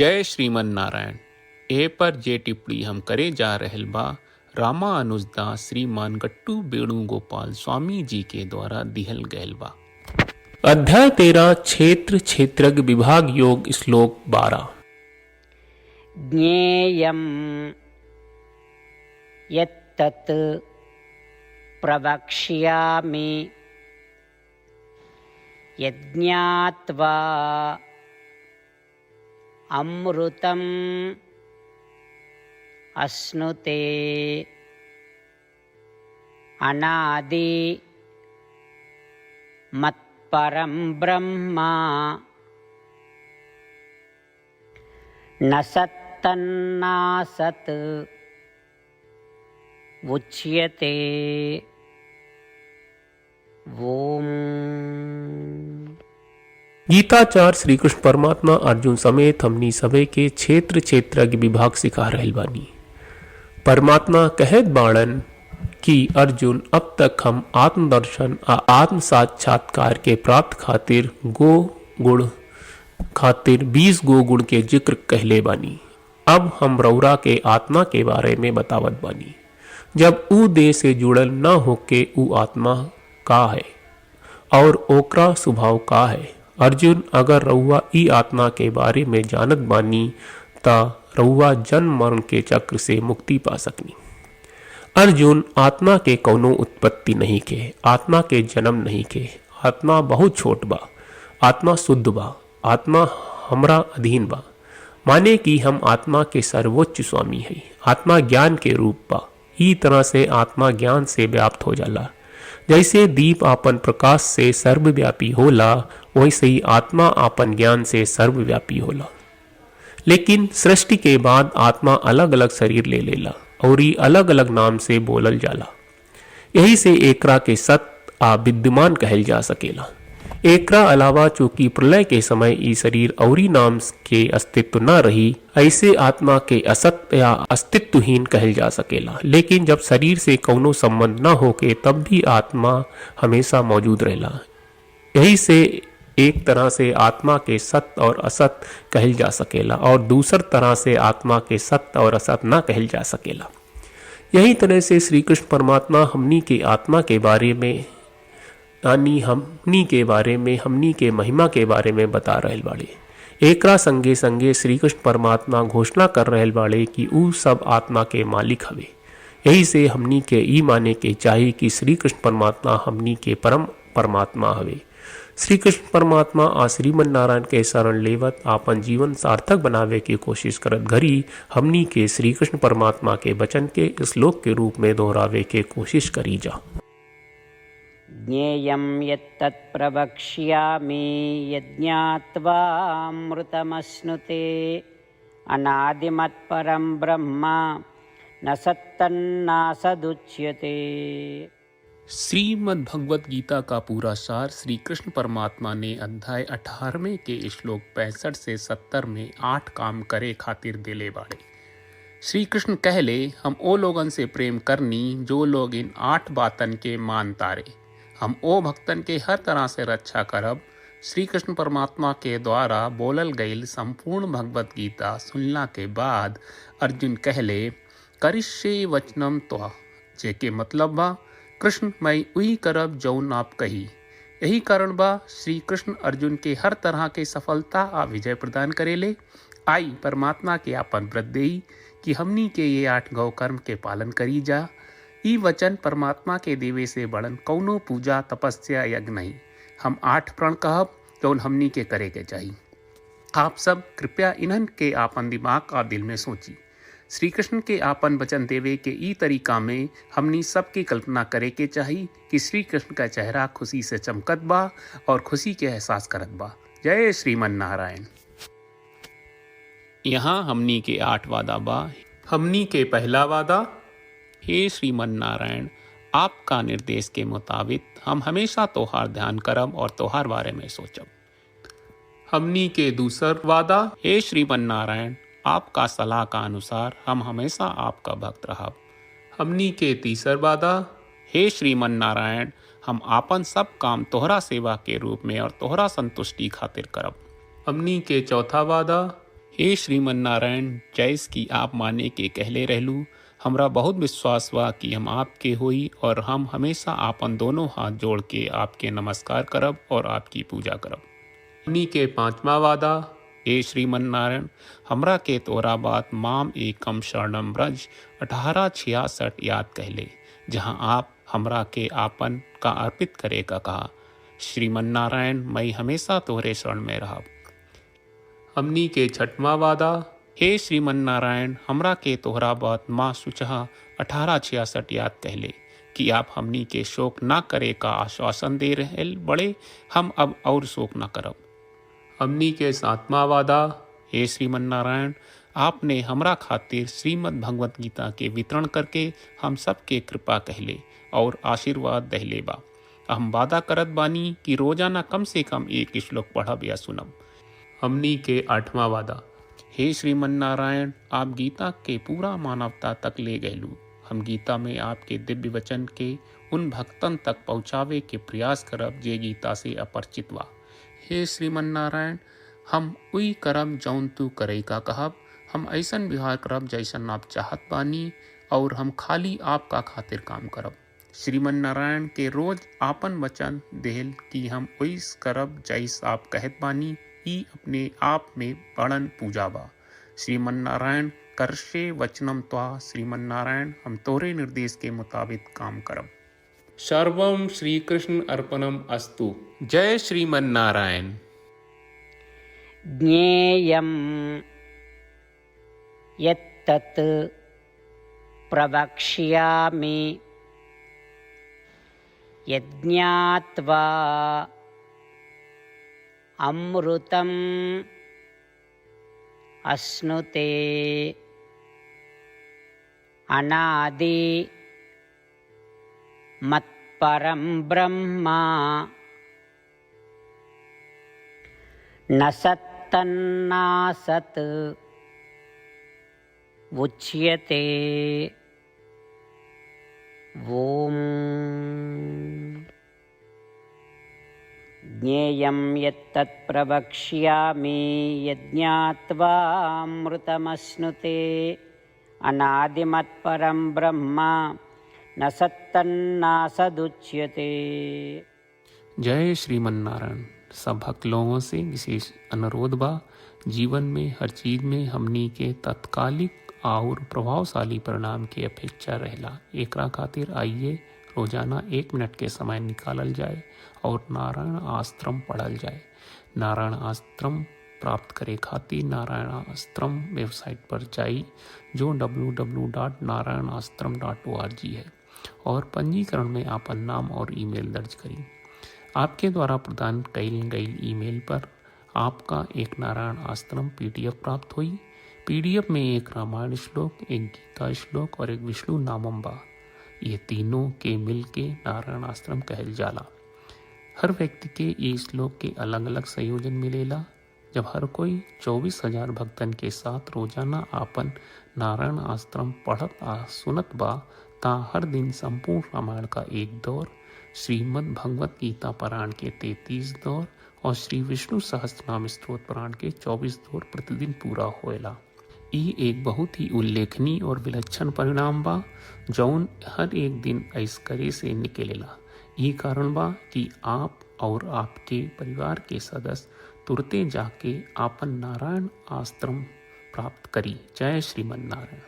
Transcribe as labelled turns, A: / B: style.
A: जय श्रीमन नारायण। ए पर जे टिप्पणी हम करे जा रहल बा रामानुजदास श्रीमान गट्टू वेणुगोपाल स्वामी जी के द्वारा दिहल गयल बा। अध्याय 13 क्षेत्र क्षेत्रज्ञ विभाग योग श्लोक 12।
B: ज्ञेयं यत्तत् प्रवक्ष्यामि यज्ञात्वा अमृतम् अश्नुते अनादि मत्परं ब्रह्म न सत्तन्नासत् उच्यते। ओम।
A: गीताचार्य श्री कृष्ण परमात्मा अर्जुन समेत हमनी सभे के क्षेत्र क्षेत्रज्ञ विभाग सिखा रहल बानी। परमात्मा कहत बाणन कि अर्जुन अब तक हम आत्मदर्शन आ आत्म साक्षात्कार के प्राप्त खातिर 20 गो गुण के जिक्र कहले बानी। अब हम रौरा के आत्मा के बारे में बतावत बानी। जब ऊ देह से जुड़ल न होके ऊ आत्मा का है और ओकरा स्वभाव का है। अर्जुन अगर रउआ ई आत्मा के बारे में जानत बानी ता रउआ जन्म मरण के चक्र से मुक्ति पा सकनी। अर्जुन आत्मा के कौनो उत्पत्ति नहीं के, आत्मा के जन्म नहीं के। आत्मा बहुत छोट बा, आत्मा शुद्ध बा, आत्मा हमरा अधीन बा। माने कि हम आत्मा के सर्वोच्च स्वामी है। आत्मा ज्ञान के रूप बा। ई तरह से आत्मा ज्ञान से व्याप्त हो जाला। जैसे दीप आपन प्रकाश से सर्वव्यापी होला, वैसे ही आत्मा आपन ज्ञान से सर्वव्यापी होला। लेकिन सृष्टि के बाद आत्मा अलग अलग शरीर ले लेला और ये अलग अलग नाम से बोलल जाला। यही से एकरा के सत आ विद्यमान कहल जा सकेला। एकरा अलावा चूंकि प्रलय के समय ई शरीर औरी नाम के अस्तित्व न रही, ऐसे आत्मा के असत या अस्तित्वहीन कहल जा सकेला। लेकिन जब शरीर से कौनो संबंध न होके तब भी आत्मा हमेशा मौजूद रहेला। यही से एक तरह से आत्मा के सत और असत कहल जा सकेला और दूसर तरह से आत्मा के सत और असत न कहल जा सकेला। यही तरह से श्री कृष्ण परमात्मा हमनी के आत्मा के बारे में यानी हमनी के बारे में, हमनी के महिमा के बारे में बता रहल बाड़े। एकरा संगे संगे श्री कृष्ण परमात्मा घोषणा कर रहल बाड़े कि ऊ सब आत्मा के मालिक हवे। यही से हमनी के ई माने के चाहिए कि श्री कृष्ण परमात्मा हमनी के परम परमात्मा हवे। श्री कृष्ण परमात्मा आ श्रीमन नारायण के शरण लेवत आपन जीवन सार्थक बनावे की कोशिश करत घड़ी हमनी के श्री कृष्ण परमात्मा के वचन के श्लोक के रूप में दोहरावे के कोशिश करी जा।
B: ज्ञेयं यत्तत् प्रवक्ष्यामि यज्ञात्वा अमृतमश्नुते अनादिमत्परं ब्रह्म न सत्तन्नासदुच्यते।
A: श्रीमद् भगवत गीता का पूरा सार श्री कृष्ण परमात्मा ने अध्याय 18वें के श्लोक 65 से 70 में 8 काम करे खातिर दिले बाड़े। श्री कृष्ण कहले हम ओ लोगन से प्रेम करनी जो लोग इन 8 बातन के मान तारे। हम ओ भक्तन के हर तरह से रक्षा करब। श्री कृष्ण परमात्मा के द्वारा बोलल गईल संपूर्ण भगवत गीता सुनला के बाद अर्जुन कहले करिष्ये वचनम त्वा, जेके मतलब बा कृष्ण मैं उही करब जौन आप कही। यही कारण बा श्री कृष्ण अर्जुन के हर तरह के सफलता आ विजय प्रदान करेले। आई परमात्मा के आपन व्रत देई कि हमनी के ये 8 गौ कर्म के पालन करी जा। ई वचन परमात्मा के देवे से बड़न कौनो पूजा तपस्या यज्ञ नहीं। हम 8 प्रण कहब जौन हमनी के करे के चाहिए। आप सब कृपया इन्हन के आपन दिमाग और दिल में सोची। श्री कृष्ण के आपन वचन देवे के ई तरीका में हमनी सबकी कल्पना करे के चाहिए कि श्री कृष्ण का चेहरा खुशी से चमकत बा और खुशी के एहसास करत बा। जय श्रीमन नारायण। यहाँ हमनी के 8 वादा बा। हमनी के पहला वादा, हे श्रीमन नारायण आपका निर्देश के मुताबिक हम हमेशा तोहार ध्यान करब और तोहार बारे में सोचब। हमनी के दूसर वादा, हे श्रीमन नारायण आपका सलाह का अनुसार हम हमेशा आपका भक्त रहब। हमनी के तीसर वादा, हे श्रीमन नारायण हम आपन सब काम तोहरा सेवा के रूप में और तोहरा संतुष्टि खातिर करब। हमनी के चौथा वादा, हे श्रीमन नारायण, जैस की आप माने के कहले रहलू, हमरा बहुत विश्वास बा कि हम आपके होई और हम हमेशा आपन दोनों हाथ जोड़ के आपके नमस्कार करब और आपकी पूजा करब। हमनी के पांचवा वादा, हे श्रीमन नारायण, हमरा के तोरा बात माम एकम शरणम ब्रज 1866 याद कहले, जहाँ आप हमरा के आपन का अर्पित करे का कहा। श्रीमन नारायण, मैं हमेशा तोहरे शरण में रहब। हमनी के छठवां वादा, हे श्रीमन नारायण, हमरा के तोहरा बात माँ सुचहा 1866 याद कहले कि आप हमनी के शोक ना करे का आश्वासन दे रहे बड़े, हम अब और शोक ना करब। हमनी के सातवां वादा, हे श्रीमन नारायण, आपने हमरा खातिर श्रीमद् भगवत गीता के वितरण करके हम सबके कृपा कहले और आशीर्वाद दहले बा। हम वादा करत बानी कि रोजाना कम से कम एक श्लोक पढ़ब या सुनब। हमनी के आठवां वादा, हे श्रीमन नारायण, आप गीता के पूरा मानवता तक ले गयलू। हम गीता में आपके दिव्य वचन के उन भक्तन तक पहुँचावे के प्रयास करब जे गीता से अपरिचित बा। हे श्रीमन नारायण, हम उई करब जौन तू करे का कहब। हम ऐसन व्यवहार करब जैसन आप चाहत बानी और हम खाली आपका खातिर काम करब। श्रीमन नारायण के रोज आपन वचन देहल कि हम ओइस करब जैस आप कहत बानी, ई अपने आप में बड़न पूजा बा। श्रीमन नारायण, करशे वचनम त्वा। श्रीमन नारायण, हम तोरे निर्देश के मुताबिक काम करब। सर्वम श्री कृष्ण अर्पणम अस्तु। जय श्रीमन नारायण।
B: ज्ञेयं यत्तत् प्रवक्ष्यामि यज्ञात्वा अमृतम् अश्नुते अनादि मत्परं ब्रह्म न सत्तन्नासत् उच्यते। ओम। ज्ञेयं यत्तत् प्रवक्ष्यामि यज्ञात्वा अमृतमश्नुते अनादिमत्परं ब्रह्म न सत्तन्नासदुच्यते।
A: जय श्रीमन नारायण। सब भक्त लोगों से विशेष अनुरोध बा, जीवन में हर चीज में हमनी के तत्कालिक और प्रभावशाली परिणाम की अपेक्षा रहला। एकरा खातिर आइए रोजाना 1 मिनट के समय निकालल जाए और नारायण आश्रम पढ़ल जाए। नारायण आश्रम प्राप्त करे खातिर नारायण आश्रम वेबसाइट पर जाई, जो www.narayanashram.org है, और पंजीकरण में आपन नाम और ईमेल दर्ज करी। आपके द्वारा प्रदान कईल गई ईमेल पर आपका एक नारायण आश्रम PDF प्राप्त हुई। PDF में एक रामायण श्लोक, एक गीता श्लोक और एक विष्णु नामम बा। ये तीनों के मिल के नारायण आश्रम कहल जाला। हर व्यक्ति के ये श्लोक के अलग अलग संयोजन मिलेला। जब हर कोई 24,000 भक्तन के साथ रोजाना आपन नारायण आश्रम पढ़त आ सुनत बा, ता हर दिन संपूर्ण रामायण का 1 दौर, श्रीमद् भगवत गीता पारायण के 33 दौर और श्री विष्णु सहस्त्रनाम स्तोत्र पारायण के 24 दौर प्रतिदिन पूरा होएला। ई एक बहुत ही उल्लेखनीय और विलक्षण परिणाम बा, जौन हर एक दिन ऐस करे से निकलेला। ई कारण बा कि आप और आपके परिवार के सदस्य तुरते जाके आपन नारायण आश्रम प्राप्त करी। जय श्रीमन नारायण।